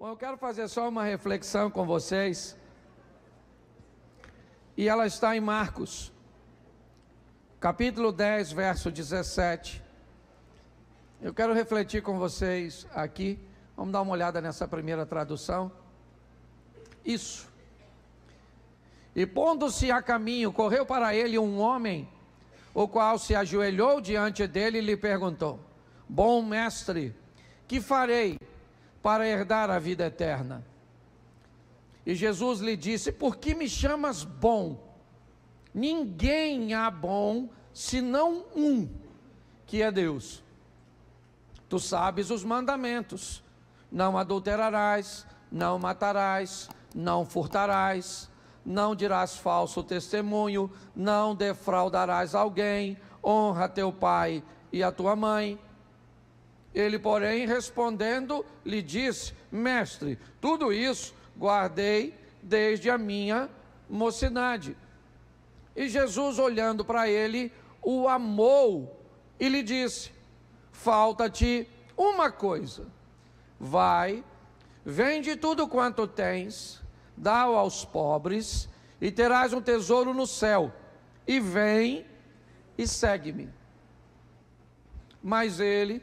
Bom, eu quero fazer só uma reflexão com vocês, e ela está em Marcos, capítulo 10, verso 17. Eu quero refletir com vocês aqui. Vamos dar uma olhada nessa primeira tradução. Isso. E pondo-se a caminho, correu para ele um homem, o qual se ajoelhou diante dele e lhe perguntou: Bom mestre, que farei para herdar a vida eterna? E Jesus lhe disse: Por que me chamas bom? Ninguém há bom, senão um, que é Deus. Tu sabes os mandamentos: não adulterarás, não matarás, não furtarás, não dirás falso testemunho, não defraudarás alguém, honra teu pai e a tua mãe. Ele, porém, respondendo, lhe disse: Mestre, tudo isso guardei desde a minha mocidade. E Jesus, olhando para ele, o amou e lhe disse: Falta-te uma coisa. Vai, vende tudo quanto tens, dá-o aos pobres, e terás um tesouro no céu. E vem e segue-me. Mas ele,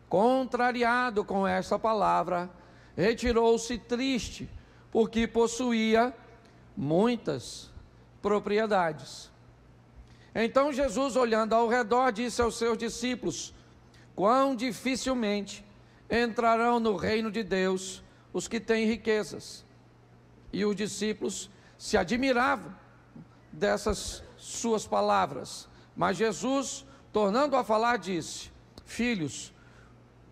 contrariado com essa palavra, retirou-se triste, porque possuía muitas propriedades. Então Jesus, olhando ao redor, disse aos seus discípulos: Quão dificilmente entrarão no reino de Deus os que têm riquezas. E os discípulos se admiravam dessas suas palavras. Mas Jesus, tornando a falar, disse: Filhos,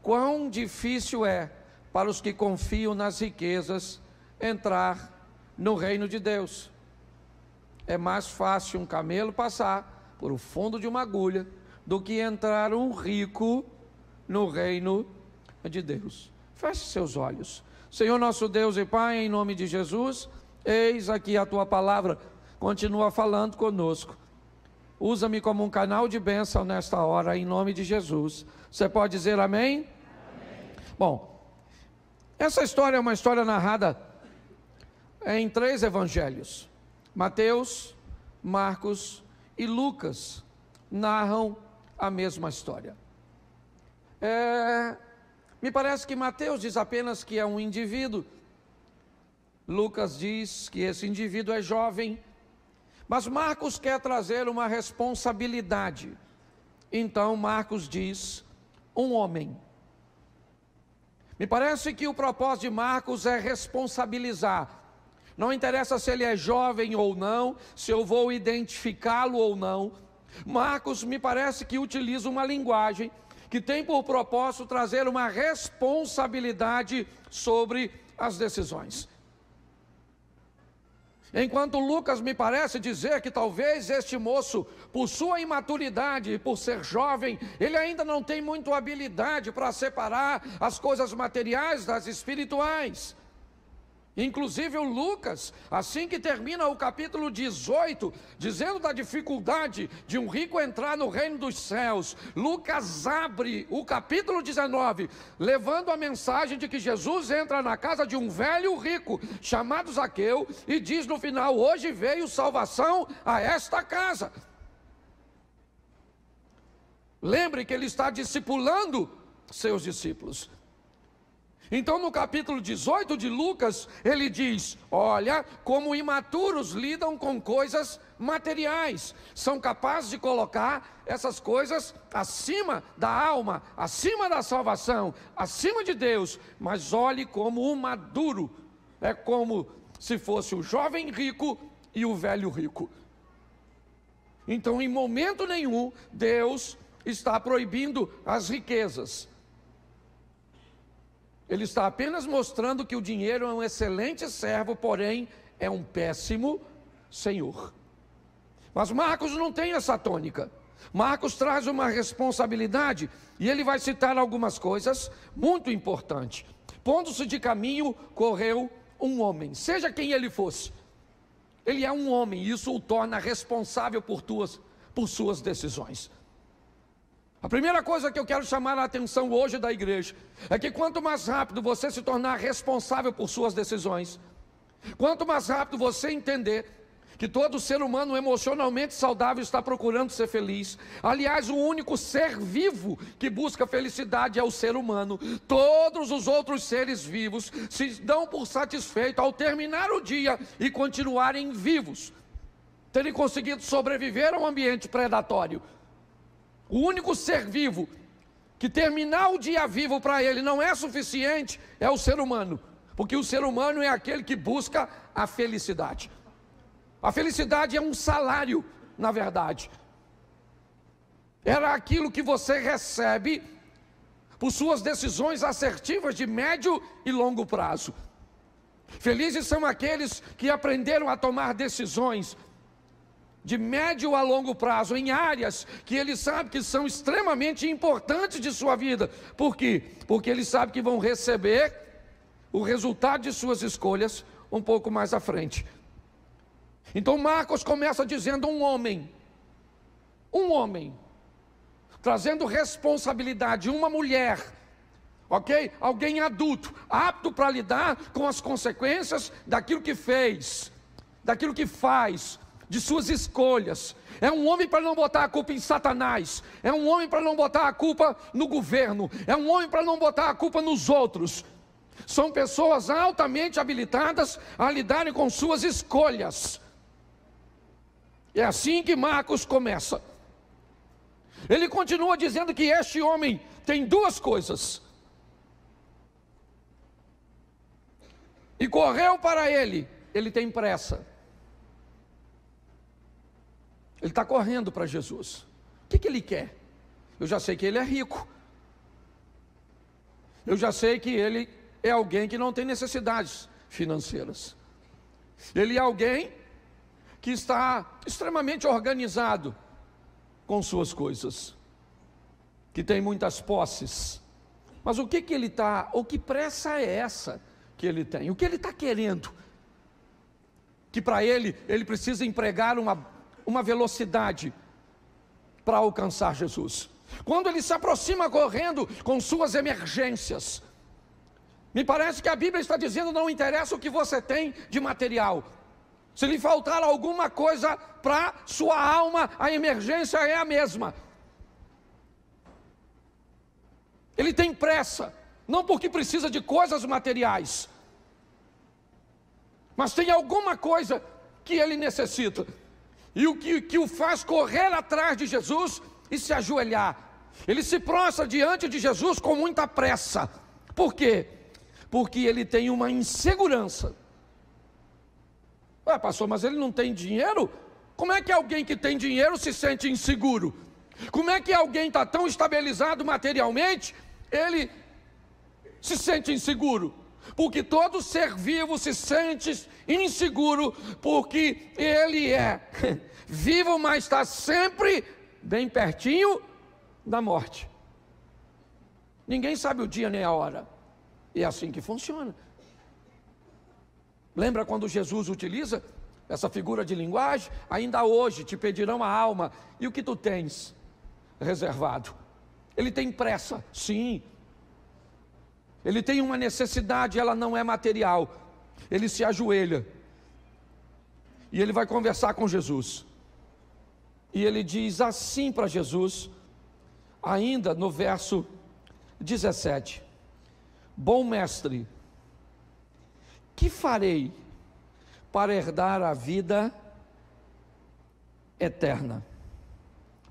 quão difícil é para os que confiam nas riquezas entrar no reino de Deus. É mais fácil um camelo passar por o fundo de uma agulha do que entrar um rico no reino de Deus. Feche seus olhos. Senhor nosso Deus e Pai, em nome de Jesus, eis aqui a Tua palavra, continua falando conosco. Usa-me como um canal de bênção nesta hora, em nome de Jesus. Você pode dizer amém? Amém. Bom, essa história é uma história narrada em 3 evangelhos. Mateus, Marcos e Lucas narram a mesma história. Me parece que Mateus diz apenas que é um indivíduo. Lucas diz que esse indivíduo é jovem. Mas Marcos quer trazer uma responsabilidade. Então Marcos diz: um homem. Me parece que o propósito de Marcos é responsabilizar. Não interessa se ele é jovem ou não, se eu vou identificá-lo ou não. Marcos me parece que utiliza uma linguagem que tem por propósito trazer uma responsabilidade sobre as decisões. Enquanto Lucas me parece dizer que talvez este moço, por sua imaturidade e por ser jovem, ele ainda não tem muita habilidade para separar as coisas materiais das espirituais. Inclusive o Lucas, assim que termina o capítulo 18, dizendo da dificuldade de um rico entrar no reino dos céus, Lucas abre o capítulo 19, levando a mensagem de que Jesus entra na casa de um velho rico, chamado Zaqueu, e diz no final: hoje veio salvação a esta casa. Lembre que ele está discipulando seus discípulos. Então no capítulo 18 de Lucas, ele diz: olha como imaturos lidam com coisas materiais, são capazes de colocar essas coisas acima da alma, acima da salvação, acima de Deus. Mas olhe como o maduro é como se fosse o jovem rico e o velho rico. Então em momento nenhum Deus está proibindo as riquezas. Ele está apenas mostrando que o dinheiro é um excelente servo, porém é um péssimo senhor. Mas Marcos não tem essa tônica. Marcos traz uma responsabilidade, e ele vai citar algumas coisas muito importantes. Pondo-se de caminho, correu um homem, seja quem ele fosse. Ele é um homem, e isso o torna responsável por suas decisões. A primeira coisa que eu quero chamar a atenção hoje da igreja é que quanto mais rápido você se tornar responsável por suas decisões, quanto mais rápido você entender que todo ser humano emocionalmente saudável está procurando ser feliz. Aliás, o único ser vivo que busca felicidade é o ser humano. Todos os outros seres vivos se dão por satisfeitos ao terminar o dia e continuarem vivos, terem conseguido sobreviver a um ambiente predatório. O único ser vivo que terminar o dia vivo para ele não é suficiente é o ser humano, porque o ser humano é aquele que busca a felicidade. A felicidade é um salário, na verdade. Era aquilo que você recebe por suas decisões assertivas de médio e longo prazo. Felizes são aqueles que aprenderam a tomar decisões de médio a longo prazo, em áreas que ele sabe que são extremamente importantes de sua vida. Por quê? Porque ele sabe que vão receber o resultado de suas escolhas um pouco mais à frente. Então Marcos começa dizendo um homem, trazendo responsabilidade, uma mulher, ok? Alguém adulto, apto para lidar com as consequências daquilo que fez, daquilo que faz, de suas escolhas. É um homem para não botar a culpa em Satanás, é um homem para não botar a culpa no governo, é um homem para não botar a culpa nos outros. São pessoas altamente habilitadas a lidarem com suas escolhas. É assim que Marcos começa. Ele continua dizendo que este homem tem duas coisas. E correu para ele tem pressa. Ele está correndo para Jesus. O que ele quer? Eu já sei que ele é rico. Eu já sei que ele é alguém que não tem necessidades financeiras. Ele é alguém que está extremamente organizado com suas coisas, que tem muitas posses. Mas o que ele está, ou que pressa é essa que ele tem? O que ele está querendo? Que para ele precisa empregar uma velocidade para alcançar Jesus. Quando ele se aproxima correndo com suas emergências, me parece que a Bíblia está dizendo: não interessa o que você tem de material, se lhe faltar alguma coisa para sua alma, a emergência é a mesma. Ele tem pressa, não porque precisa de coisas materiais, mas tem alguma coisa que ele necessita. E o que o faz correr atrás de Jesus e se ajoelhar. Ele se prostra diante de Jesus com muita pressa. Por quê? Porque ele tem uma insegurança. Ué, pastor, mas ele não tem dinheiro? Como é que alguém que tem dinheiro se sente inseguro? Como é que alguém está tão estabilizado materialmente, ele se sente inseguro? Porque todo ser vivo se sente inseguro, porque ele é vivo, mas está sempre bem pertinho da morte. Ninguém sabe o dia nem a hora. E é assim que funciona. Lembra quando Jesus utiliza essa figura de linguagem? Ainda hoje te pedirão a alma, e o que tu tens reservado? Ele tem pressa, sim. Ele tem uma necessidade, ela não é material. Ele se ajoelha e ele vai conversar com Jesus. E ele diz assim para Jesus, ainda no verso 17: bom mestre, que farei para herdar a vida eterna?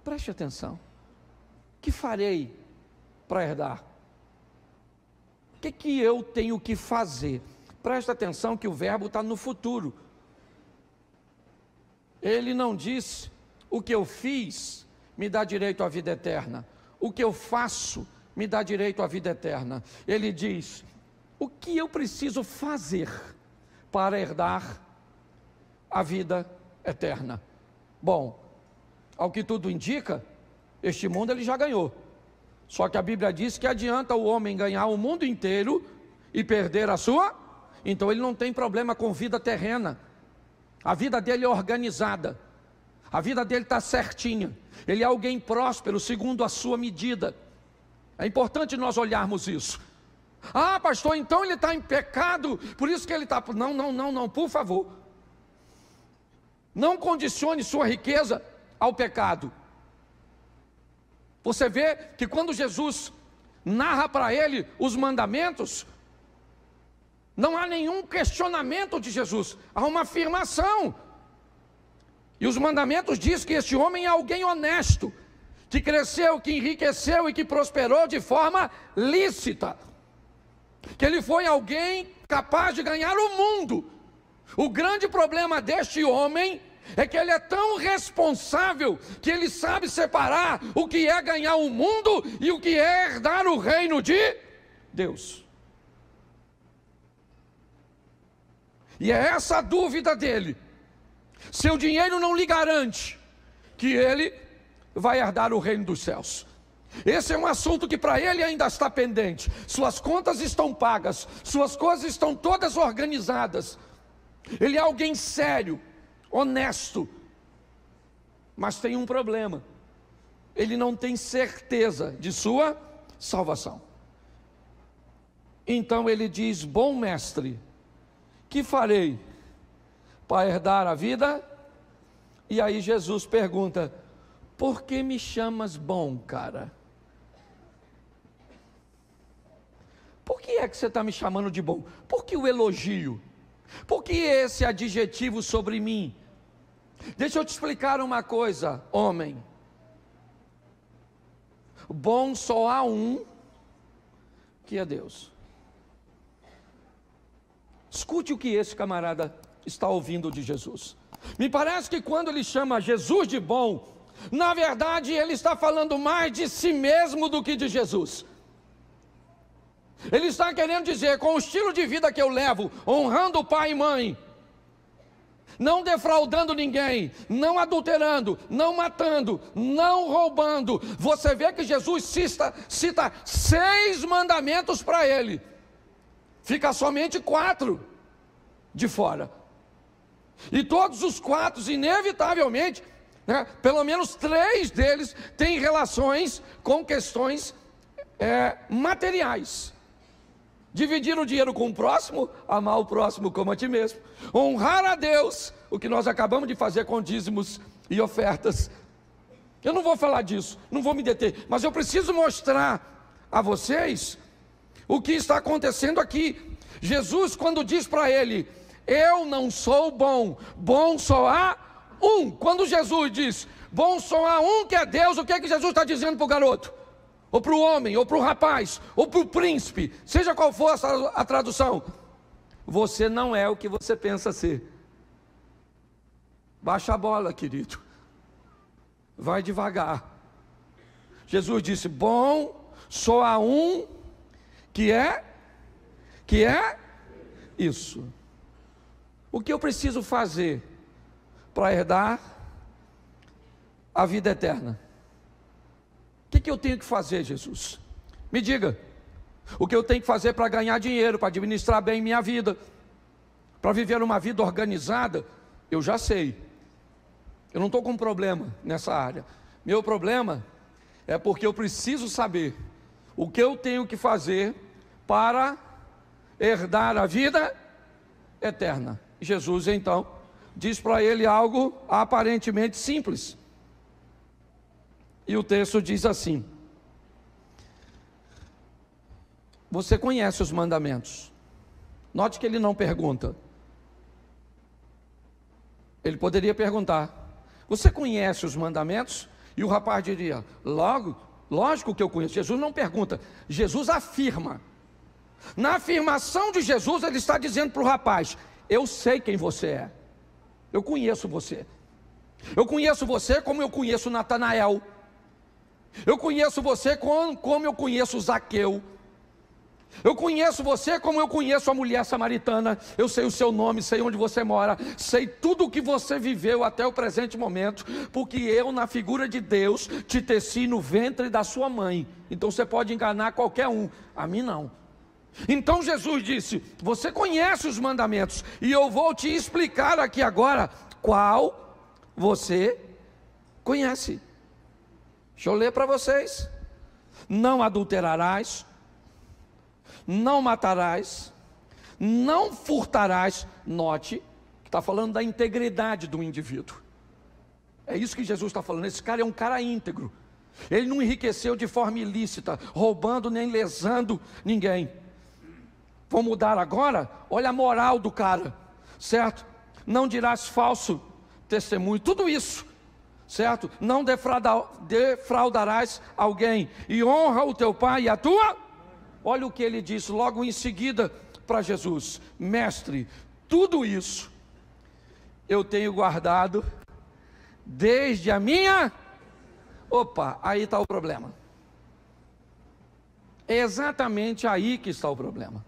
Preste atenção. Que farei para herdar? O que eu tenho que fazer? Presta atenção que o verbo está no futuro. Ele não disse: o que eu fiz me dá direito à vida eterna. O que eu faço me dá direito à vida eterna. Ele diz: o que eu preciso fazer para herdar a vida eterna? Bom, ao que tudo indica, este mundo ele já ganhou. Só que a Bíblia diz que adianta o homem ganhar o mundo inteiro e perder a sua. Então ele não tem problema com vida terrena. A vida dele é organizada. A vida dele está certinha. Ele é alguém próspero, segundo a sua medida. É importante nós olharmos isso. Ah, pastor, então ele está em pecado, por isso que ele está... Não, por favor. Não condicione sua riqueza ao pecado. Você vê que quando Jesus narra para ele os mandamentos, não há nenhum questionamento de Jesus, há uma afirmação. E os mandamentos dizem que este homem é alguém honesto, que cresceu, que enriqueceu e que prosperou de forma lícita. Que ele foi alguém capaz de ganhar o mundo. O grande problema deste homem é que ele é tão responsável que ele sabe separar o que é ganhar o mundo e o que é herdar o reino de Deus. E é essa a dúvida dele. Seu dinheiro não lhe garante que ele vai herdar o reino dos céus. Esse é um assunto que para ele ainda está pendente. Suas contas estão pagas, suas coisas estão todas organizadas. Ele é alguém sério, honesto, mas tem um problema: ele não tem certeza de sua salvação. Então ele diz: bom mestre, que farei para herdar a vida? E aí Jesus pergunta: por que me chamas bom, cara? Por que é que você está me chamando de bom? Por que o elogio? Por que esse adjetivo sobre mim? Deixa eu te explicar uma coisa, homem. Bom só há um, que é Deus. Escute o que esse camarada está ouvindo de Jesus. Me parece que quando ele chama Jesus de bom, na verdade ele está falando mais de si mesmo do que de Jesus. Ele está querendo dizer: com o estilo de vida que eu levo, honrando pai e mãe, não defraudando ninguém, não adulterando, não matando, não roubando. Você vê que Jesus cita 6 mandamentos para ele, fica somente 4 de fora. E todos os 4, inevitavelmente, pelo menos 3 deles têm relações com questões materiais. Dividir o dinheiro com o próximo, amar o próximo como a ti mesmo, honrar a Deus, o que nós acabamos de fazer com dízimos e ofertas. Eu não vou falar disso, não vou me deter, mas eu preciso mostrar a vocês o que está acontecendo aqui. Jesus, quando diz para ele: eu não sou bom, bom só há um. Quando Jesus diz bom só há um, que é Deus, o que é que Jesus está dizendo para o garoto? Ou para o homem, ou para o rapaz, ou para o príncipe, seja qual for a tradução: você não é o que você pensa ser. Baixa a bola, querido, vai devagar. Jesus disse: bom só há um, que é isso. O que eu preciso fazer para herdar a vida eterna? O que eu tenho que fazer, Jesus? Me diga. O que eu tenho que fazer para ganhar dinheiro, para administrar bem minha vida, para viver uma vida organizada? Eu já sei. Eu não estou com problema nessa área. Meu problema é porque eu preciso saber o que eu tenho que fazer para herdar a vida eterna. Jesus então diz para ele algo aparentemente simples. E o texto diz assim: você conhece os mandamentos. Note que ele não pergunta. Ele poderia perguntar: você conhece os mandamentos? E o rapaz diria: lógico que eu conheço. Jesus não pergunta, Jesus afirma. Na afirmação de Jesus, ele está dizendo para o rapaz: eu sei quem você é. Eu conheço você. Eu conheço você como eu conheço Natanael. Eu conheço você como eu conheço Zaqueu. Eu conheço você como eu conheço a mulher samaritana. Eu sei o seu nome, sei onde você mora, sei tudo o que você viveu até o presente momento, porque eu, na figura de Deus, te teci no ventre da sua mãe. Então você pode enganar qualquer um, a mim não. Então Jesus disse: você conhece os mandamentos, e eu vou te explicar aqui agora qual você conhece. Deixa eu ler para vocês. Não adulterarás, não matarás, não furtarás. Note que está falando da integridade do indivíduo. É isso que Jesus está falando. Esse cara é um cara íntegro. Ele não enriqueceu de forma ilícita, roubando nem lesando ninguém. Vou mudar agora? Olha a moral do cara, certo? Não dirás falso testemunho, tudo isso, certo? Não defraudarás alguém, e honra o teu pai e a tua. Olha o que ele disse logo em seguida para Jesus: mestre, tudo isso eu tenho guardado desde a minha... Opa, aí está o problema. É exatamente aí que está o problema.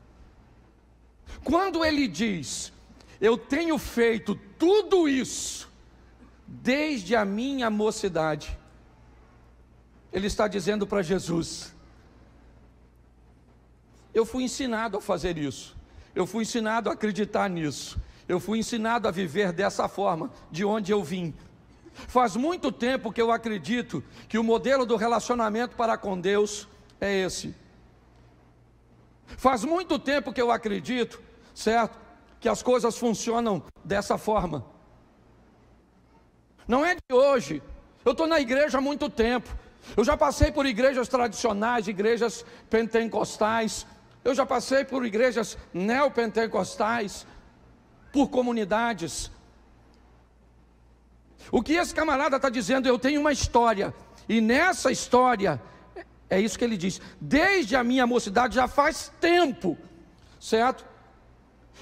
Quando ele diz, eu tenho feito tudo isso desde a minha mocidade, ele está dizendo para Jesus: eu fui ensinado a fazer isso, eu fui ensinado a acreditar nisso, eu fui ensinado a viver dessa forma, de onde eu vim. Faz muito tempo que eu acredito que o modelo do relacionamento para com Deus é esse. Faz muito tempo que eu acredito, certo, que as coisas funcionam dessa forma. Não é de hoje. Eu estou na igreja há muito tempo. Eu já passei por igrejas tradicionais, igrejas pentecostais. Eu já passei por igrejas neopentecostais, por comunidades. O que esse camarada está dizendo, eu tenho uma história, e nessa história, é isso que ele diz, desde a minha mocidade, já faz tempo, certo?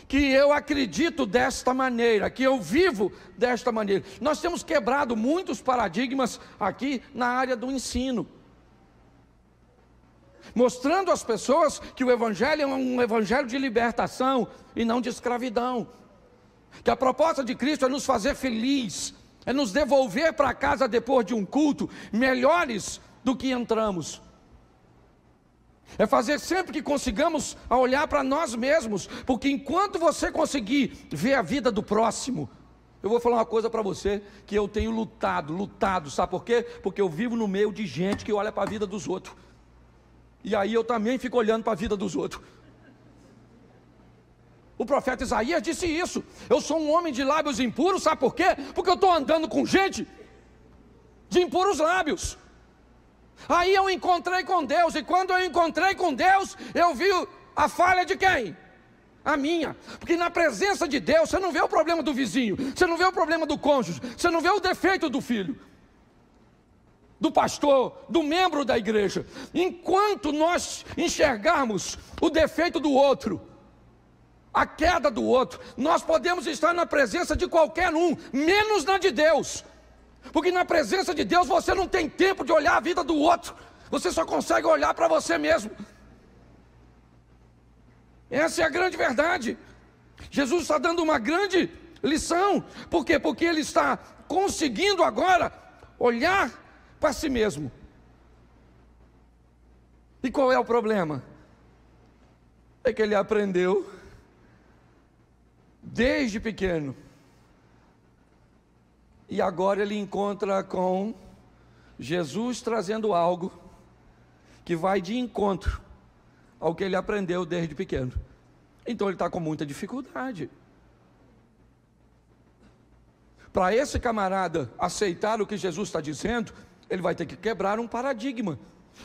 Que eu acredito desta maneira, que eu vivo desta maneira. Nós temos quebrado muitos paradigmas aqui na área do ensino, mostrando às pessoas que o evangelho é um evangelho de libertação e não de escravidão, que a proposta de Cristo é nos fazer feliz, é nos devolver para casa depois de um culto melhores do que entramos. É fazer sempre que consigamos a olhar para nós mesmos, porque enquanto você conseguir ver a vida do próximo, eu vou falar uma coisa para você, que eu tenho lutado, sabe por quê? Porque eu vivo no meio de gente que olha para a vida dos outros, e aí eu também fico olhando para a vida dos outros. O profeta Isaías disse isso: eu sou um homem de lábios impuros, sabe por quê? Porque eu estou andando com gente de impuros lábios. Aí eu encontrei com Deus, e quando eu encontrei com Deus, eu vi a falha de quem? A minha. Porque na presença de Deus, você não vê o problema do vizinho, você não vê o problema do cônjuge, você não vê o defeito do filho, do pastor, do membro da igreja. Enquanto nós enxergarmos o defeito do outro, a queda do outro, nós podemos estar na presença de qualquer um, menos na de Deus, porque na presença de Deus você não tem tempo de olhar a vida do outro, você só consegue olhar para você mesmo. Essa é a grande verdade. Jesus está dando uma grande lição. Por quê? Porque ele está conseguindo agora olhar para si mesmo. E qual é o problema? É que ele aprendeu desde pequeno, e agora ele encontra com Jesus trazendo algo que vai de encontro ao que ele aprendeu desde pequeno. Então ele está com muita dificuldade. Para esse camarada aceitar o que Jesus está dizendo, ele vai ter que quebrar um paradigma,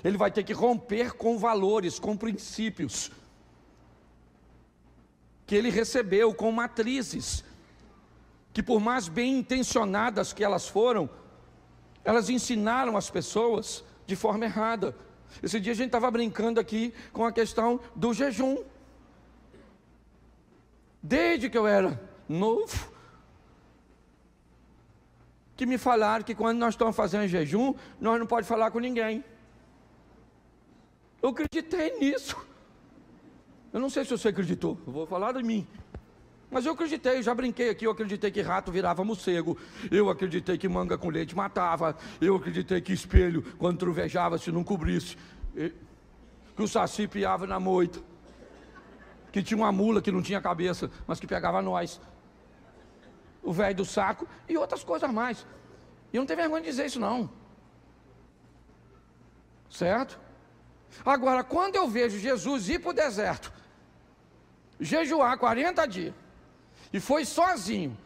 ele vai ter que romper com valores, com princípios que ele recebeu, com matrizes que, por mais bem intencionadas que elas foram, elas ensinaram as pessoas de forma errada. Esse dia a gente estava brincando aqui com a questão do jejum. Desde que eu era novo, que me falaram que quando nós estamos fazendo jejum, nós não podemos falar com ninguém. Eu acreditei nisso. Eu não sei se você acreditou, eu vou falar de mim. Mas eu acreditei, eu já brinquei aqui, eu acreditei que rato virava morcego, eu acreditei que manga com leite matava, eu acreditei que espelho, quando trovejava, se não cobrisse, que o saci piava na moita, que tinha uma mula que não tinha cabeça, mas que pegava nós, o velho do saco e outras coisas mais. E eu não tenho vergonha de dizer isso não. Certo? Agora, quando eu vejo Jesus ir para o deserto, jejuar 40 dias, e foi sozinho,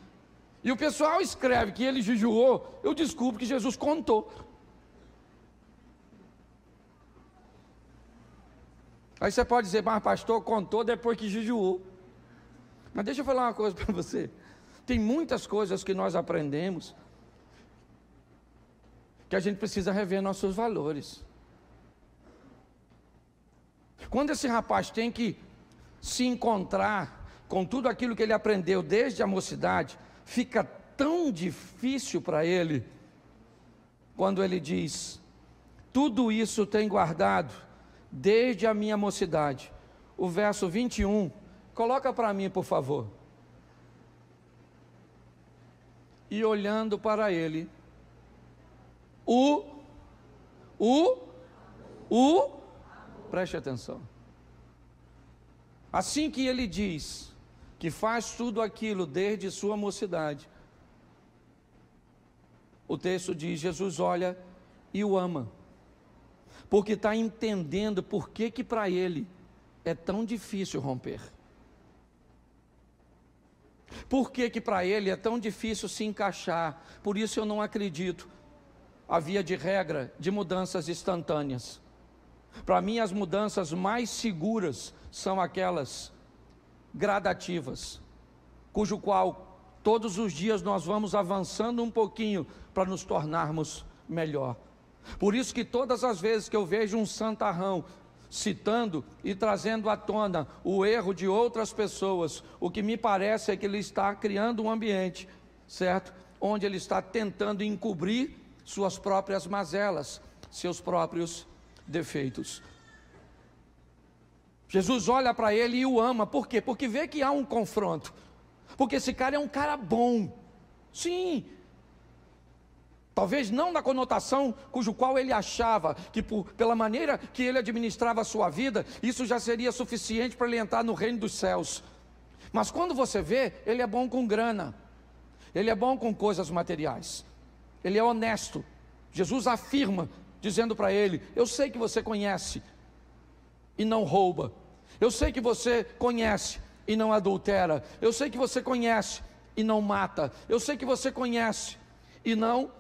e o pessoal escreve que ele jejuou, eu descubro que Jesus contou. Aí você pode dizer, mas pastor, contou depois que jejuou. Mas deixa eu falar uma coisa para você. Tem muitas coisas que nós aprendemos que a gente precisa rever nossos valores. Quando esse rapaz tem que se encontrar com tudo aquilo que ele aprendeu desde a mocidade, fica tão difícil para ele, quando ele diz, tudo isso tem guardado desde a minha mocidade. O verso 21, coloca para mim, por favor. E olhando para ele, preste atenção. Assim que ele diz que faz tudo aquilo desde sua mocidade, o texto diz, Jesus olha e o ama, porque está entendendo por que para ele é tão difícil romper. Por que para ele é tão difícil se encaixar? Por isso eu não acredito a via de regra de mudanças instantâneas. Para mim as mudanças mais seguras são aquelas gradativas, cujo qual todos os dias nós vamos avançando um pouquinho para nos tornarmos melhor. Por isso que todas as vezes que eu vejo um santarrão citando e trazendo à tona o erro de outras pessoas, o que me parece é que ele está criando um ambiente, certo? Onde ele está tentando encobrir suas próprias mazelas, seus próprios defeitos. Jesus olha para ele e o ama. Por quê? Porque vê que há um confronto. Porque esse cara é um cara bom. Sim. Talvez não na conotação cujo qual ele achava que pela maneira que ele administrava a sua vida, isso já seria suficiente para ele entrar no reino dos céus. Mas quando você vê, ele é bom com grana. Ele é bom com coisas materiais. Ele é honesto. Jesus afirma, dizendo para ele, eu sei que você conhece e não rouba. Eu sei que você conhece e não adultera. Eu sei que você conhece e não mata. Eu sei que você conhece e não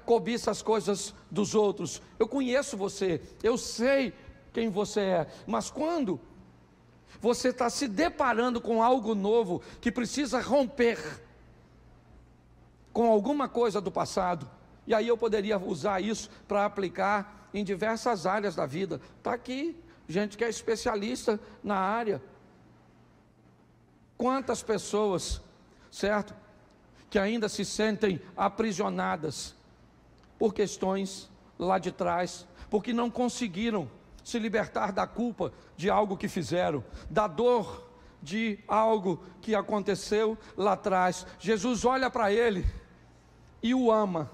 cobiça as coisas dos outros. Eu conheço você, eu sei quem você é. Mas quando você está se deparando com algo novo, que precisa romper com alguma coisa do passado, e aí eu poderia usar isso para aplicar em diversas áreas da vida. Está aqui gente que é especialista na área. Quantas pessoas, certo, que ainda se sentem aprisionadas por questões lá de trás, porque não conseguiram se libertar da culpa de algo que fizeram, da dor de algo que aconteceu lá atrás. Jesus olha para ele e o ama.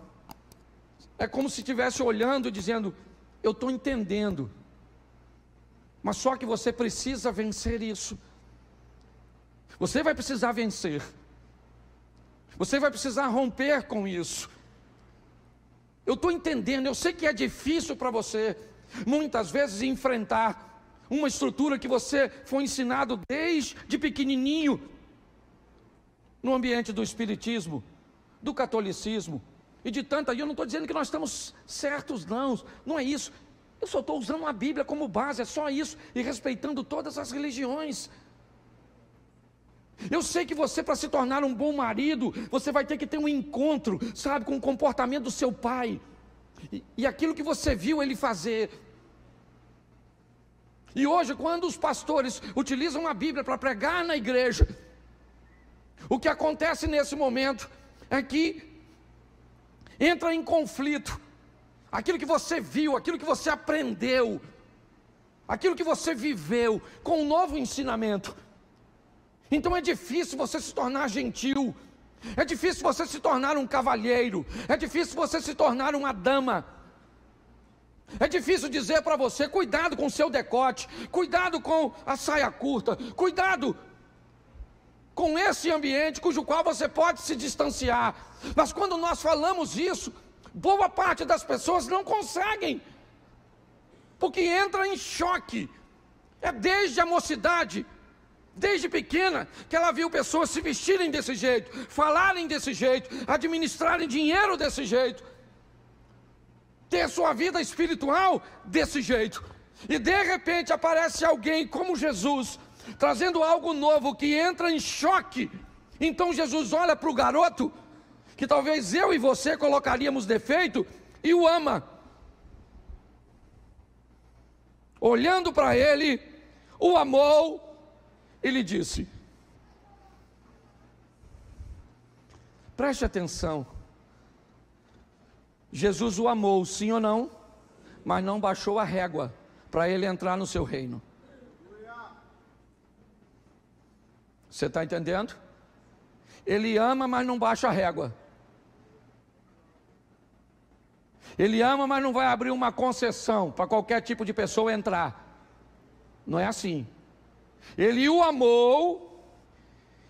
É como se estivesse olhando e dizendo, eu estou entendendo, mas só que você precisa vencer isso. Você vai precisar vencer. Você vai precisar romper com isso. Eu estou entendendo, eu sei que é difícil para você, muitas vezes, enfrentar uma estrutura que você foi ensinado desde pequenininho, no ambiente do espiritismo, do catolicismo, e de tanta, e eu não estou dizendo que nós estamos certos, não é isso. Eu só estou usando a Bíblia como base, é só isso, e respeitando todas as religiões. Eu sei que você, para se tornar um bom marido, você vai ter que ter um encontro, sabe, com o comportamento do seu pai, e aquilo que você viu ele fazer. E hoje, quando os pastores utilizam a Bíblia para pregar na igreja, o que acontece nesse momento é que entra em conflito aquilo que você viu, aquilo que você aprendeu, aquilo que você viveu, com um novo ensinamento. Então é difícil você se tornar gentil, é difícil você se tornar um cavalheiro, é difícil você se tornar uma dama, é difícil dizer para você, cuidado com o seu decote, cuidado com a saia curta, cuidado com esse ambiente cujo qual você pode se distanciar. Mas quando nós falamos isso, boa parte das pessoas não conseguem, porque entra em choque. É desde a mocidade, desde pequena, que ela viu pessoas se vestirem desse jeito, falarem desse jeito, administrarem dinheiro desse jeito, ter sua vida espiritual desse jeito. E de repente aparece alguém como Jesus, trazendo algo novo que entra em choque. Então Jesus olha para o garoto, que talvez eu e você colocaríamos defeito, e o ama. Olhando para ele, o amou e lhe disse: preste atenção, Jesus o amou, sim ou não, mas não baixou a régua para ele entrar no seu reino. Você está entendendo? Ele ama, mas não baixa a régua. Ele ama, mas não vai abrir uma concessão para qualquer tipo de pessoa entrar. Não é assim. Ele o amou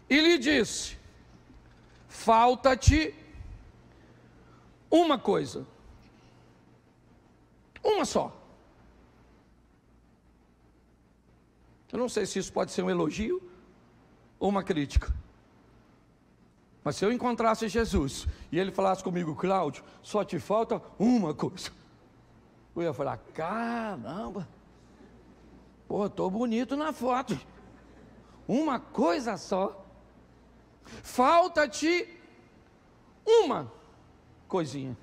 e lhe disse: falta-te uma coisa, uma só. Eu não sei se isso pode ser um elogio ou uma crítica. Mas se eu encontrasse Jesus e ele falasse comigo: Cláudio, só te falta uma coisa, eu ia falar: caramba, pô, estou bonito na foto. Uma coisa só. Falta-te uma coisinha.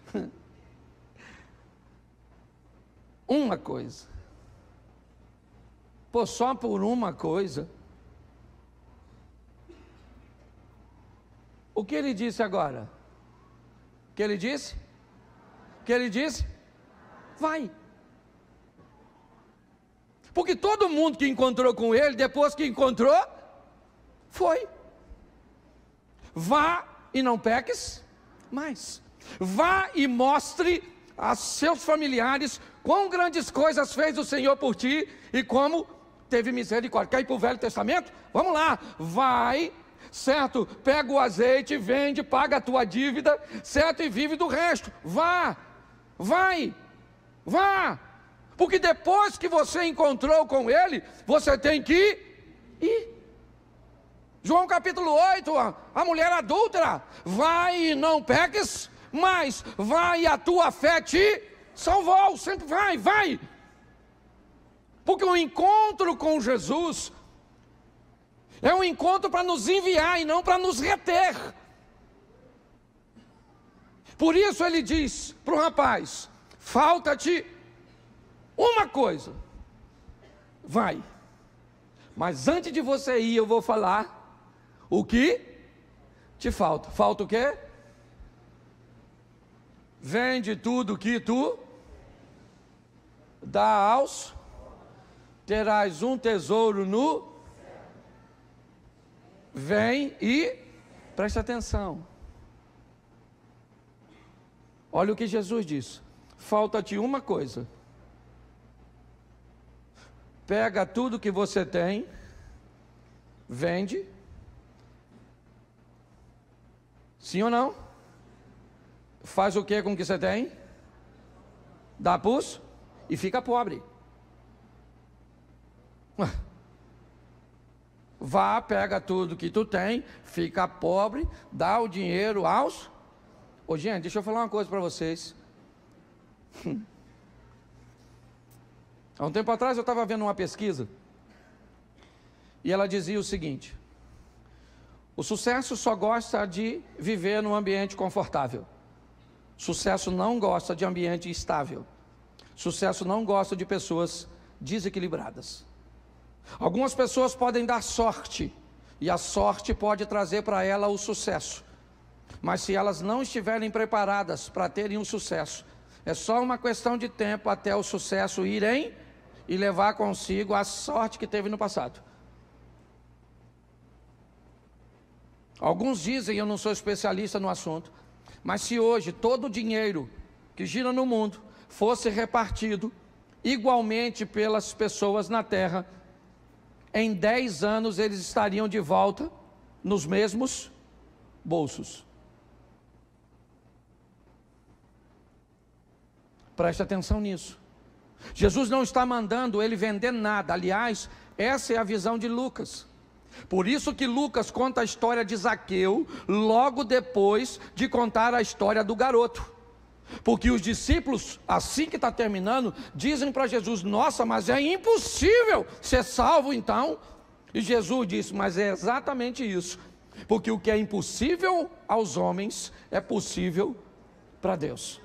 Uma coisa. Pô, só por uma coisa. O que ele disse agora? O que ele disse? O que ele disse? Vai. Porque todo mundo que encontrou com ele, depois que encontrou, foi. Vá e não peques mais. Vá e mostre a seus familiares quão grandes coisas fez o Senhor por ti e como teve misericórdia. Quer ir para o Velho Testamento? Vamos lá. Vai, certo? Pega o azeite, vende, paga a tua dívida, certo? E vive do resto. Vá, vai, vá. Porque depois que você encontrou com ele, você tem que ir. João capítulo 8, a mulher adúltera: vai e não peques, mas vai, a tua fé te salvou. Sempre vai, vai. Porque o encontro com Jesus é um encontro para nos enviar e não para nos reter. Por isso ele diz para o rapaz: falta-te uma coisa, vai. Mas antes de você ir, eu vou falar o que te falta. Falta o quê? Vende tudo que tu dá aos, terás um tesouro no. Vem e preste atenção. Olha o que Jesus disse: falta-te uma coisa. Pega tudo que você tem, vende. Sim ou não? Faz o que com o que você tem? Dá pus e fica pobre. Vá, pega tudo que tu tem, fica pobre, dá o dinheiro aos. Ô, gente, deixa eu falar uma coisa para vocês. Há um tempo atrás eu estava vendo uma pesquisa e ela dizia o seguinte: o sucesso só gosta de viver num ambiente confortável. Sucesso não gosta de ambiente estável. Sucesso não gosta de pessoas desequilibradas. Algumas pessoas podem dar sorte, e a sorte pode trazer para ela o sucesso. Mas se elas não estiverem preparadas para terem um sucesso, é só uma questão de tempo até o sucesso irem e levar consigo a sorte que teve no passado. Alguns dizem, eu não sou especialista no assunto, mas se hoje todo o dinheiro que gira no mundo fosse repartido igualmente pelas pessoas na terra, em 10 anos eles estariam de volta nos mesmos bolsos. Preste atenção nisso. Jesus não está mandando ele vender nada. Aliás, essa é a visão de Lucas. Por isso que Lucas conta a história de Zaqueu logo depois de contar a história do garoto. Porque os discípulos, assim que está terminando, dizem para Jesus: nossa, mas é impossível ser salvo então. E Jesus disse: mas é exatamente isso. Porque o que é impossível aos homens é possível para Deus.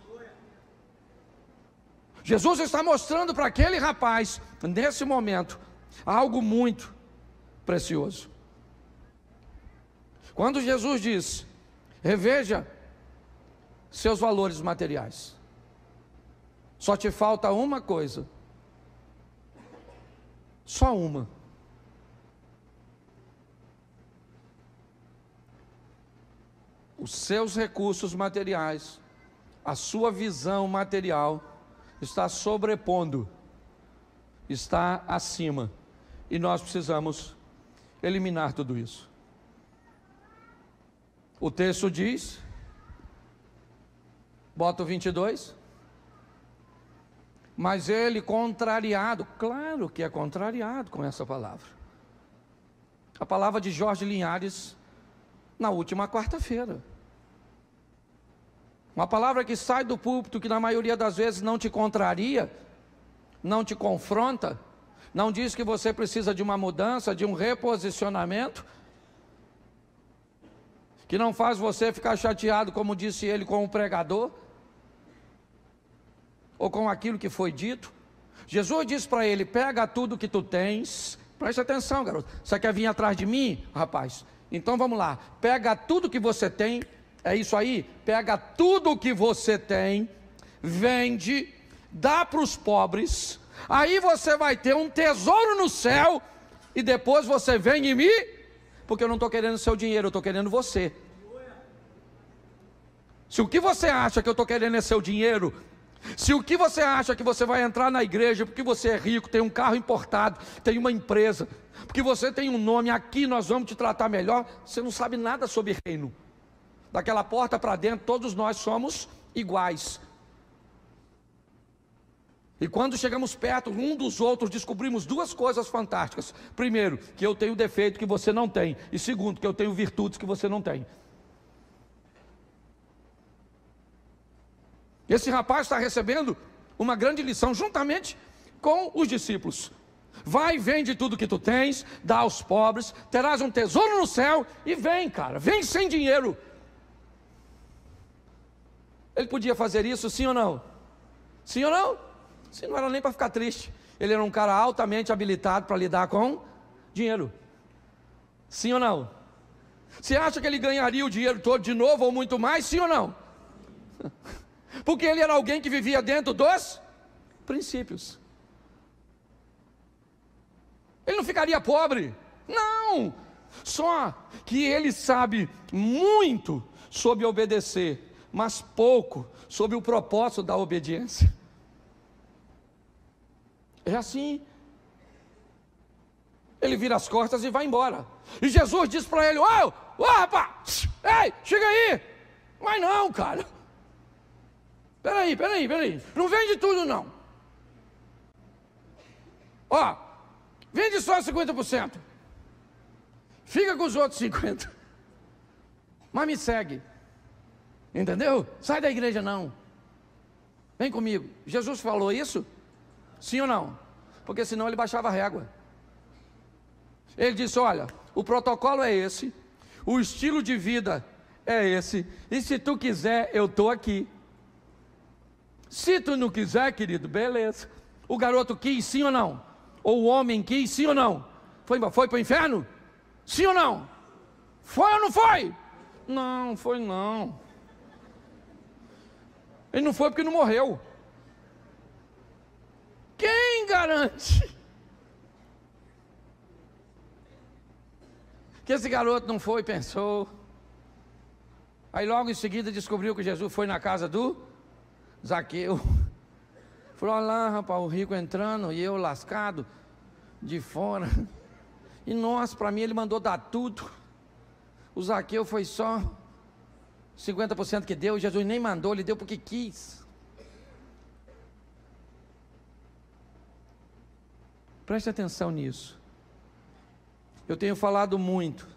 Jesus está mostrando para aquele rapaz, nesse momento, algo muito precioso. Quando Jesus diz: reveja seus valores materiais, só te falta uma coisa, só uma. Os seus recursos materiais, a sua visão material está sobrepondo, está acima, e nós precisamos eliminar tudo isso. O texto diz, bota o 22, mas ele contrariado, claro que é contrariado com essa palavra, a palavra de Jorge Linhares, na última quarta-feira, uma palavra que sai do púlpito, que na maioria das vezes não te contraria, não te confronta, não diz que você precisa de uma mudança, de um reposicionamento, que não faz você ficar chateado, como disse ele, com o pregador, ou com aquilo que foi dito. Jesus disse para ele: pega tudo que tu tens, preste atenção, garoto, você quer vir atrás de mim, rapaz? Então vamos lá, pega tudo que você tem, é isso aí, pega tudo que você tem, vende, dá para os pobres, aí você vai ter um tesouro no céu, e depois você vem em mim, porque eu não estou querendo seu dinheiro, eu estou querendo você. Se o que você acha que eu estou querendo é seu dinheiro, se o que você acha que você vai entrar na igreja porque você é rico, tem um carro importado, tem uma empresa, porque você tem um nome, aqui nós vamos te tratar melhor, você não sabe nada sobre reino. Daquela porta para dentro, todos nós somos iguais. E quando chegamos perto um dos outros, descobrimos duas coisas fantásticas. Primeiro, que eu tenho defeito que você não tem. E segundo, que eu tenho virtudes que você não tem. Esse rapaz está recebendo uma grande lição juntamente com os discípulos. Vai, vende tudo que tu tens, dá aos pobres, terás um tesouro no céu, e vem, cara, vem sem dinheiro. Ele podia fazer isso, sim ou não? Sim ou não? Sim, não era nem para ficar triste. Ele era um cara altamente habilitado para lidar com dinheiro. Sim ou não? Você acha que ele ganharia o dinheiro todo de novo ou muito mais? Sim ou não? Porque ele era alguém que vivia dentro dos princípios. Ele não ficaria pobre. Não! Só que ele sabe muito sobre obedecer, mas pouco sobre o propósito da obediência. É assim. Ele vira as costas e vai embora. E Jesus diz para ele: ô rapaz, ei, chega aí. Mas não, cara. Peraí, não vende tudo não. Ó, vende só 50%. Fica com os outros 50%. Mas me segue. Entendeu? Sai da igreja não. Vem comigo. Jesus falou isso? Sim ou não? Porque senão ele baixava a régua. Ele disse: olha, o protocolo é esse, o estilo de vida é esse, e se tu quiser, eu estou aqui. Se tu não quiser, querido, beleza. O garoto quis, sim ou não? Ou o homem quis, sim ou não? Foi para o inferno? Sim ou não? Foi ou não foi? Não, foi não. Ele não foi porque não morreu. Quem garante que esse garoto não foi e pensou? Aí logo em seguida descobriu que Jesus foi na casa do Zaqueu. Falou: olha lá, rapaz, o rico entrando e eu lascado de fora. E nossa, para mim ele mandou dar tudo. O Zaqueu foi só 50% que deu, Jesus nem mandou, ele deu porque quis. Preste atenção nisso. Eu tenho falado muito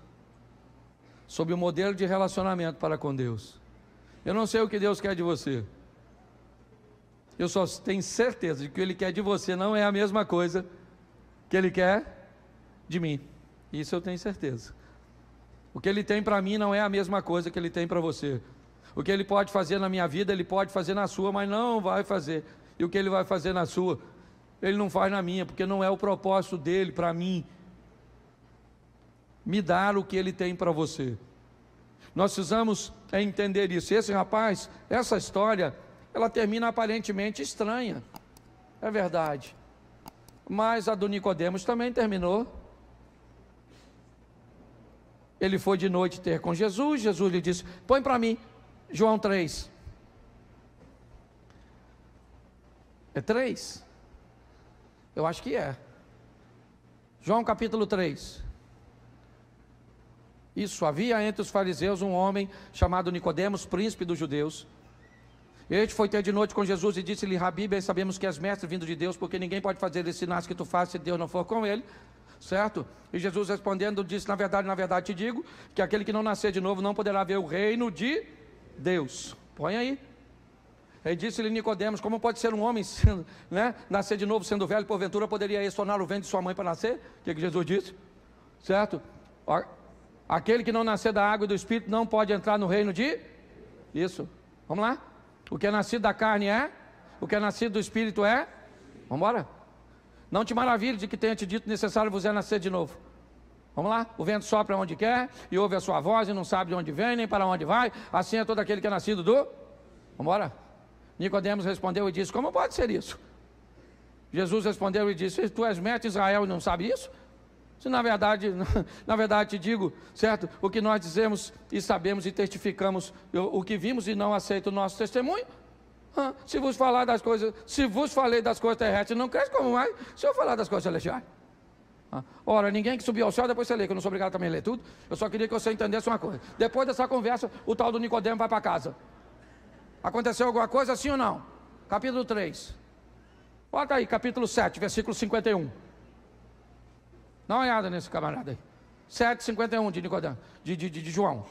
sobre o modelo de relacionamento para com Deus. Eu não sei o que Deus quer de você. Eu só tenho certeza de que o que Ele quer de você não é a mesma coisa que Ele quer de mim. Isso eu tenho certeza. O que Ele tem para mim não é a mesma coisa que Ele tem para você. O que Ele pode fazer na minha vida, Ele pode fazer na sua, mas não vai fazer. E o que Ele vai fazer na sua, Ele não faz na minha, porque não é o propósito dEle para mim me dar o que Ele tem para você. Nós precisamos entender isso. Esse rapaz, essa história, ela termina aparentemente estranha, é verdade, mas a do Nicodemos também terminou. Ele foi de noite ter com Jesus, Jesus lhe disse, põe para mim, João 3, é 3? Eu acho que é, João capítulo 3, isso, havia entre os fariseus um homem chamado Nicodemos, príncipe dos judeus. Este foi ter de noite com Jesus e disse-lhe, Rabi, bem sabemos que és mestre vindo de Deus, porque ninguém pode fazer esses sinais que tu fazes se Deus não for com ele, certo? E Jesus respondendo disse, na verdade te digo, que aquele que não nascer de novo não poderá ver o reino de Deus. Põe aí. Ele disse-lhe Nicodemos, como pode ser um homem nascer de novo sendo velho, porventura poderia estornar o ventre de sua mãe para nascer? O que Jesus disse? Certo? Aquele que não nascer da água e do Espírito não pode entrar no reino de... Isso, vamos lá? O que é nascido da carne é, o que é nascido do Espírito é, vamos embora? Não te maravilhe de que tenha te dito necessário vos é nascer de novo. Vamos lá? O vento sopra onde quer, e ouve a sua voz, e não sabe de onde vem, nem para onde vai, assim é todo aquele que é nascido do... Vamos embora? Nicodemos respondeu e disse, como pode ser isso? Jesus respondeu e disse, tu és mestre de Israel e não sabe isso? Se na verdade te digo, certo? O que nós dizemos e sabemos e testificamos, o que vimos e não aceita o nosso testemunho. Se vos falei das coisas terrestres, não cresce como mais, se eu falar das coisas celestiais. Ora, ninguém que subiu ao céu, depois você lê, que eu não sou obrigado também a ler tudo, eu só queria que você entendesse uma coisa. Depois dessa conversa, o tal do Nicodemo vai para casa. Aconteceu alguma coisa, sim ou não? Capítulo 3. Bota aí, capítulo 7, versículo 51. Dá uma olhada nesse camarada aí. 7,51 de Nicodemo, de João.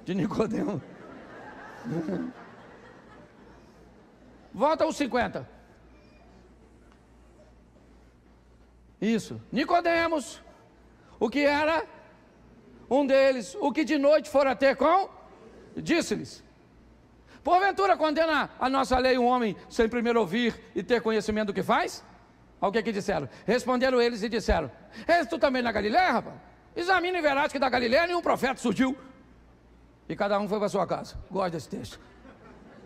De Nicodemo. Volta aos 50. Isso. Nicodemos, o que era um deles, o que de noite fora ter com, disse-lhes, porventura condena a nossa lei um homem sem primeiro ouvir e ter conhecimento do que faz? Olha o que disseram. Responderam eles e disseram, és tu também na Galileia, rapaz? Examina e verás que da Galileia nenhum profeta surgiu. E cada um foi para sua casa. Gosto desse texto.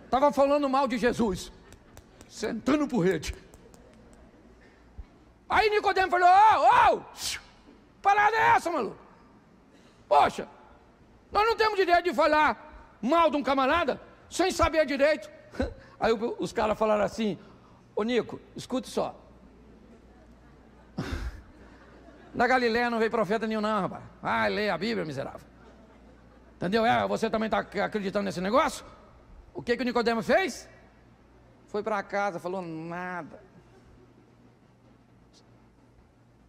Estava falando mal de Jesus, sentando por rede. Aí Nicodemo falou, parada é essa, maluco? Poxa, nós não temos direito de falar mal de um camarada, sem saber direito. Aí os caras falaram assim, ô Nico, escute só. Na Galileia não veio profeta nenhum não, rapaz. Lê a Bíblia, miserável. Entendeu? Você também está acreditando nesse negócio? O que o Nicodemo fez? Foi para casa, falou nada.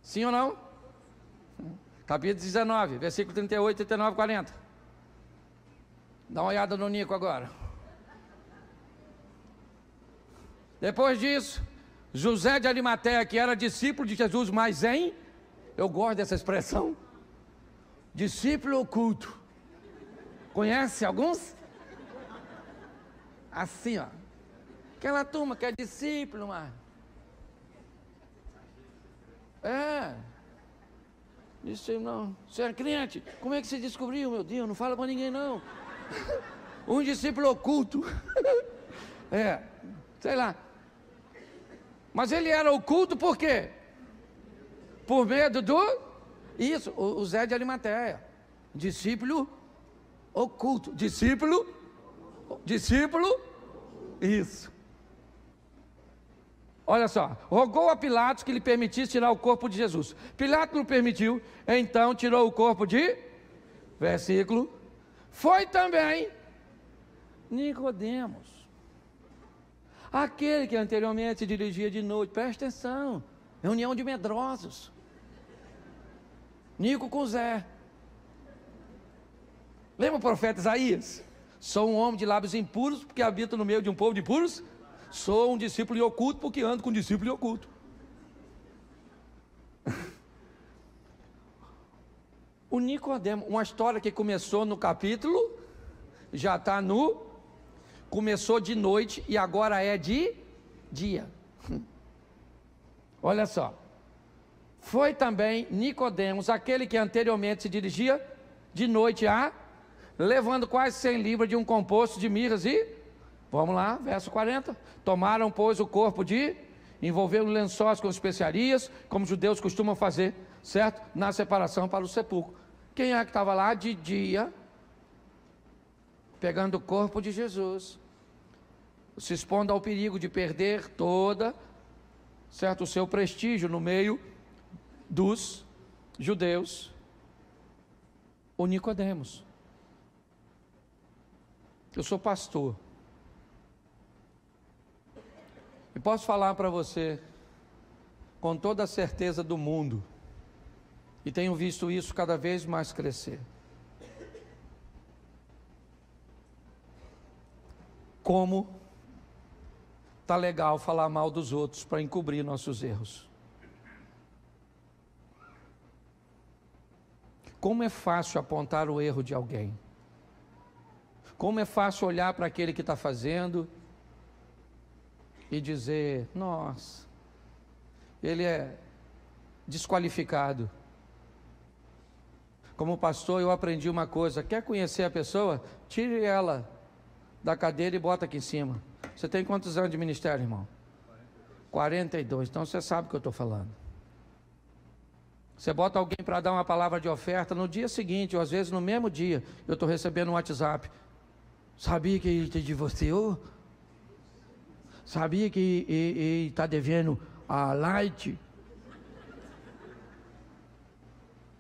Sim ou não? Capítulo 19, versículo 38, 39, 40. Dá uma olhada no Nico agora. Depois disso, José de Arimateia, que era discípulo de Jesus, mas eu gosto dessa expressão, discípulo oculto. Conhece alguns? Assim, ó. Aquela turma que é discípulo, mano. Disse, não. Você é crente? Como é que você descobriu, meu Deus? Não fala para ninguém, não. Um discípulo oculto. Sei lá. Mas ele era oculto por quê? Por medo do... Isso, o Zé de Arimateia. Discípulo oculto. Discípulo. Isso. Olha só. Rogou a Pilatos que lhe permitisse tirar o corpo de Jesus. Pilatos não permitiu, então tirou o corpo de versículo, foi também Nicodemos, aquele que anteriormente se dirigia de noite. Presta atenção, reunião de medrosos, Nico com Zé. Lembra o profeta Isaías? Sou um homem de lábios impuros, porque habito no meio de um povo de puros. Sou um discípulo oculto, porque ando com um discípulo oculto. O Nicodemo, uma história que começou no capítulo, já está no, começou de noite e agora é de dia. Olha só, foi também Nicodemos, aquele que anteriormente se dirigia de noite levando quase 100 libras de um composto de mirras e, vamos lá, verso 40, tomaram, pois, o corpo envolveram lençóis com especiarias, como os judeus costumam fazer, certo? Na separação para o sepulcro. Quem é que estava lá de dia, pegando o corpo de Jesus, se expondo ao perigo de perder certo, o seu prestígio no meio dos judeus? O Nicodemos. Eu sou pastor e posso falar para você com toda a certeza do mundo, e tenho visto isso cada vez mais crescer, como está legal falar mal dos outros para encobrir nossos erros. Como é fácil apontar o erro de alguém. Como é fácil olhar para aquele que está fazendo e dizer, nossa, ele é desqualificado. Como pastor, eu aprendi uma coisa: quer conhecer a pessoa? Tire ela da cadeira e bota aqui em cima. Você tem quantos anos de ministério, irmão? 42. Então você sabe o que eu estou falando. Você bota alguém para dar uma palavra de oferta, no dia seguinte, ou às vezes no mesmo dia, eu estou recebendo um WhatsApp. Sabia que de você? Sabia que está devendo a Light?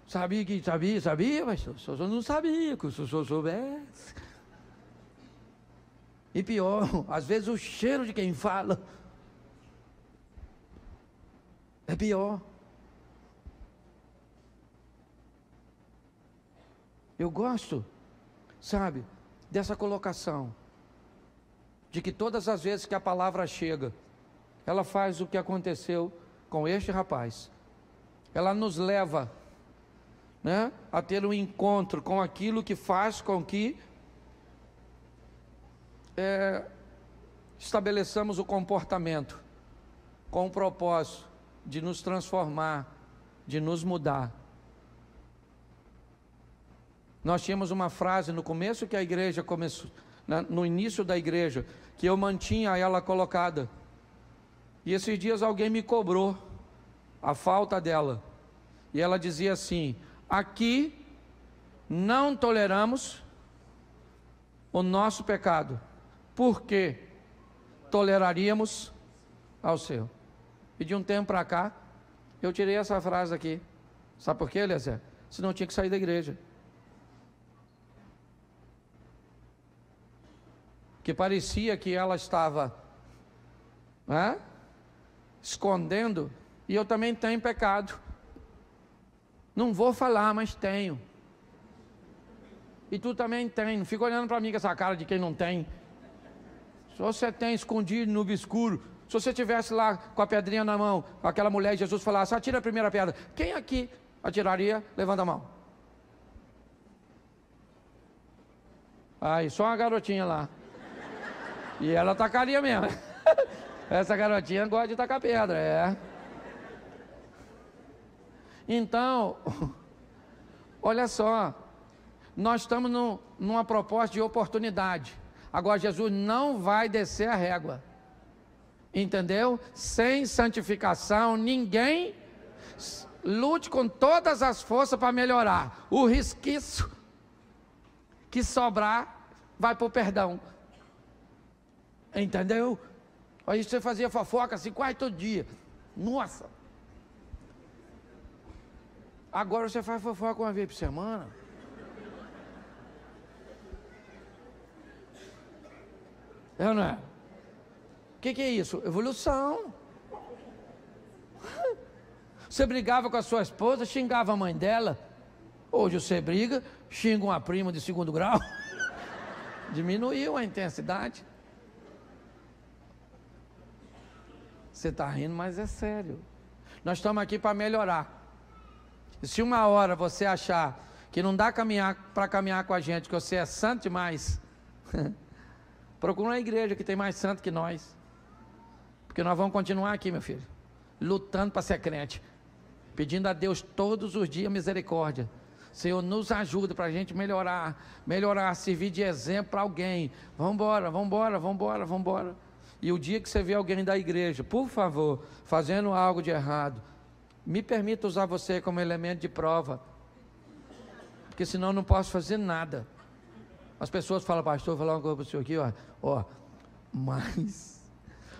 Sabia, mas o senhor não sabia, que se o senhor soubesse. E pior, às vezes o cheiro de quem fala é pior. Eu gosto, sabe, dessa colocação, de que todas as vezes que a palavra chega, ela faz o que aconteceu com este rapaz. Ela nos leva, né, a ter um encontro com aquilo que faz com que estabeleçamos o comportamento com o propósito de nos transformar, de nos mudar. Nós tínhamos uma frase no começo que a igreja começou, no início da igreja, que eu mantinha ela colocada, e esses dias alguém me cobrou a falta dela, e ela dizia assim: aqui não toleramos o nosso pecado, porque toleraríamos ao seu. E de um tempo para cá, eu tirei essa frase aqui. Sabe por quê, Eliezer? Senão eu tinha que sair da igreja. Que parecia que ela estava escondendo, e eu também tenho pecado. Não vou falar, mas tenho. E tu também tem. Não fica olhando para mim com essa cara de quem não tem. Se você tem escondido no obscuro, se você estivesse lá com a pedrinha na mão, com aquela mulher, e Jesus falasse: atira a primeira pedra, quem aqui atiraria? Levanta a mão. Aí, só uma garotinha lá. E ela tacaria mesmo. Essa garotinha gosta de tacar pedra, Então, olha só, nós estamos numa proposta de oportunidade. Agora Jesus não vai descer a régua, entendeu? Sem santificação, ninguém lute com todas as forças para melhorar. O resquício que sobrar vai para o perdão. Entendeu? Aí você fazia fofoca assim quase todo dia. Nossa! Agora você faz fofoca uma vez por semana. É ou não é? O que é isso? Evolução. Você brigava com a sua esposa, xingava a mãe dela. Hoje você briga, xinga uma prima de 2º grau. Diminuiu a intensidade. Você está rindo, mas é sério. Nós estamos aqui para melhorar. E se uma hora você achar que não dá para caminhar com a gente, que você é santo demais, procura uma igreja que tem mais santo que nós. Porque nós vamos continuar aqui, meu filho, lutando para ser crente, pedindo a Deus todos os dias misericórdia. Senhor, nos ajuda para a gente melhorar, servir de exemplo para alguém. Vamos embora. E o dia que você vê alguém da igreja, por favor, fazendo algo de errado, me permita usar você como elemento de prova, porque senão eu não posso fazer nada. As pessoas falam, pastor, vou falar uma coisa para o senhor aqui, ó, mas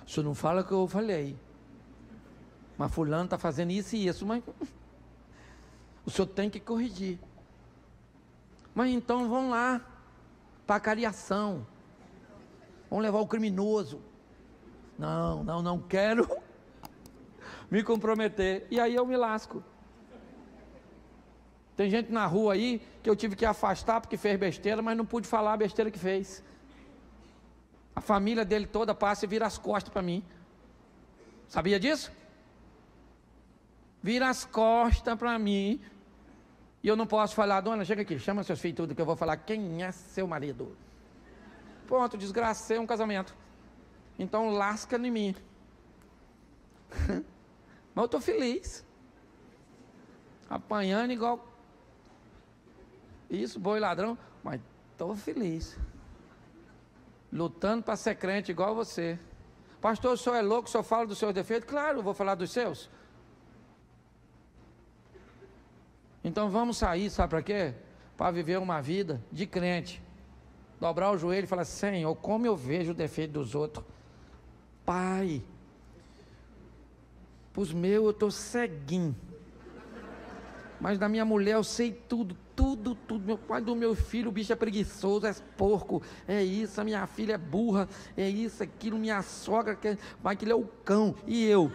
o senhor não fala o que eu falei, mas fulano está fazendo isso e isso, mas o senhor tem que corrigir. Mas então vão lá para a cariação, vão levar o criminoso. Não quero me comprometer, e aí eu me lasco. Tem gente na rua aí que eu tive que afastar porque fez besteira, mas não pude falar a besteira que fez. A família dele toda passa e vira as costas para mim. Sabia disso? Vira as costas para mim, e eu não posso falar, dona, chega aqui, chama seus filhos tudo, que eu vou falar quem é seu marido. Pronto, desgracei um casamento. Então lasca em mim. Mas eu estou feliz. Apanhando igual isso, boi ladrão. Mas estou feliz. Lutando para ser crente igual você. Pastor, o senhor é louco, o senhor fala dos seus defeitos? Claro, eu vou falar dos seus. Então vamos sair, sabe para quê? Para viver uma vida de crente. Dobrar o joelho e falar, Senhor, como eu vejo o defeito dos outros. Pai, os meus eu estou ceguinho, mas da minha mulher eu sei tudo. Meu pai do meu filho, o bicho é preguiçoso, é porco, é isso, a minha filha é burra, é isso, aquilo, minha sogra, mas aquilo é o cão, e eu?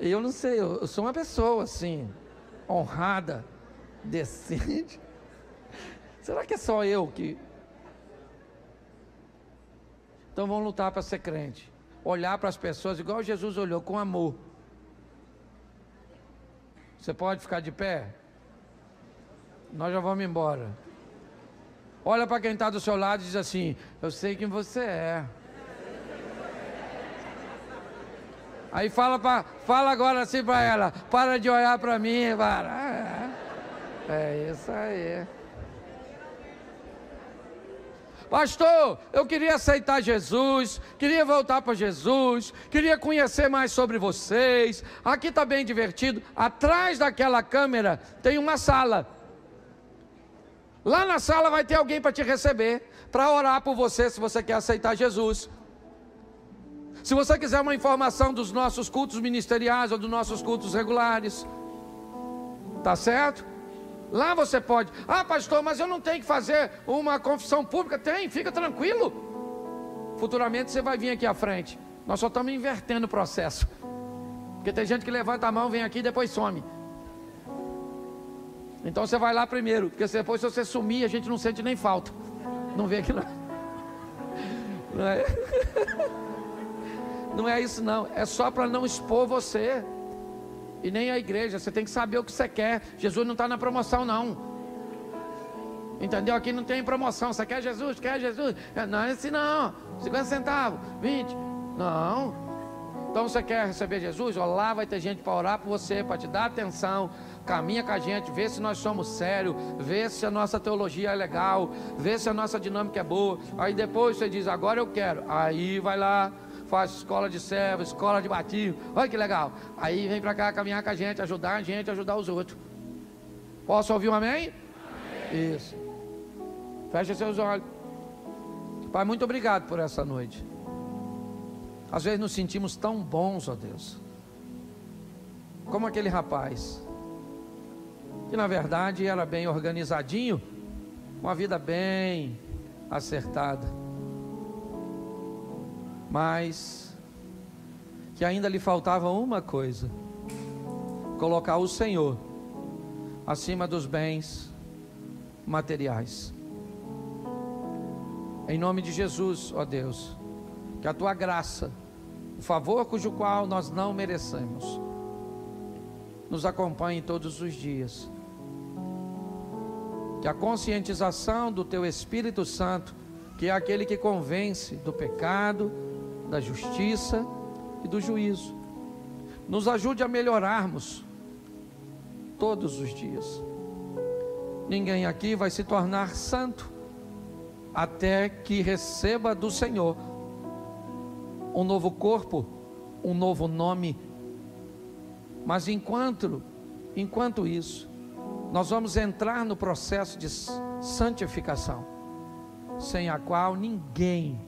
Eu não sei, eu sou uma pessoa assim, honrada, decente. Será que é só eu que... Então vamos lutar para ser crente. Olhar para as pessoas igual Jesus olhou, com amor. Você pode ficar de pé? Nós já vamos embora. Olha para quem está do seu lado e diz assim, eu sei quem você é. Aí fala agora assim para ela, para de olhar para mim, para. É isso aí. Pastor, eu queria aceitar Jesus, queria voltar para Jesus, queria conhecer mais sobre vocês. Aqui está bem divertido. Atrás daquela câmera tem uma sala. Lá na sala vai ter alguém para te receber, para orar por você, se você quer aceitar Jesus. Se você quiser uma informação dos nossos cultos ministeriais ou dos nossos cultos regulares, tá certo? Lá você pode, pastor, mas eu não tenho que fazer uma confissão pública. Tem, fica tranquilo. Futuramente você vai vir aqui à frente. Nós só estamos invertendo o processo, porque tem gente que levanta a mão, vem aqui e depois some. Então você vai lá primeiro, porque depois se você sumir, a gente não sente nem falta. Não vê aqui não. Não é isso não, é só para não expor você e nem a igreja. Você tem que saber o que você quer. Jesus não está na promoção não, entendeu? Aqui não tem promoção. Você quer Jesus? Quer Jesus? Não é assim não, 50 centavos, 20, não. Então você quer receber Jesus? Ó, lá vai ter gente para orar por você, para te dar atenção. Caminha com a gente, vê se nós somos sérios, vê se a nossa teologia é legal, vê se a nossa dinâmica é boa. Aí depois você diz, agora eu quero. Aí vai lá, faz escola de servo, escola de batismo. Olha que legal. Aí vem para cá caminhar com a gente, ajudar os outros. Posso ouvir um amém? Amém. Isso. Feche seus olhos. Pai, muito obrigado por essa noite. Às vezes nos sentimos tão bons, ó Deus, como aquele rapaz, que na verdade era bem organizadinho, uma vida bem acertada, mas que ainda lhe faltava uma coisa: colocar o Senhor acima dos bens materiais. Em nome de Jesus, ó Deus, que a tua graça, o favor cujo qual nós não merecemos, nos acompanhe todos os dias. Que a conscientização do teu Espírito Santo, que é aquele que convence do pecado, da justiça e do juízo, nos ajude a melhorarmos todos os dias. Ninguém aqui vai se tornar santo até que receba do Senhor um novo corpo, um novo nome. Mas enquanto isso, nós vamos entrar no processo de santificação, sem a qual ninguém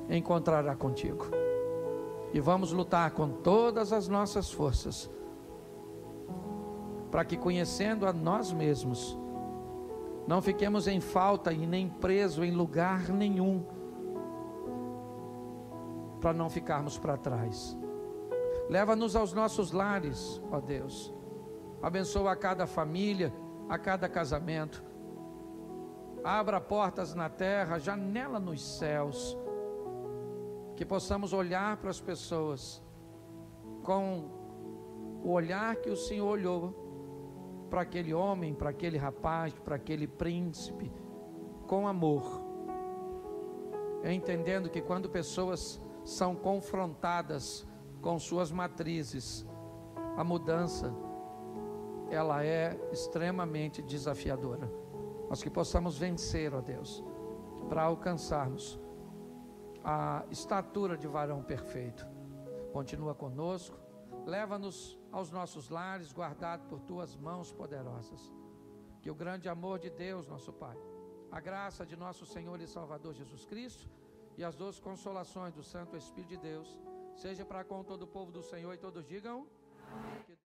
encontrará contigo. E vamos lutar com todas as nossas forças, para que, conhecendo a nós mesmos, não fiquemos em falta e nem presos em lugar nenhum, para não ficarmos para trás. Leva-nos aos nossos lares, ó Deus. Abençoa a cada família, a cada casamento. Abra portas na terra, janela nos céus. Que possamos olhar para as pessoas com o olhar que o Senhor olhou para aquele homem, para aquele rapaz, para aquele príncipe, com amor. Entendendo que quando pessoas são confrontadas com suas matrizes, a mudança, ela é extremamente desafiadora. Mas que possamos vencer, ó Deus, para alcançarmos a estatura de varão perfeito. Continua conosco, leva-nos aos nossos lares, guardado por tuas mãos poderosas. Que o grande amor de Deus, nosso Pai, a graça de nosso Senhor e Salvador Jesus Cristo e as doces consolações do Santo Espírito de Deus, seja para com todo o povo do Senhor, e todos digam: amém.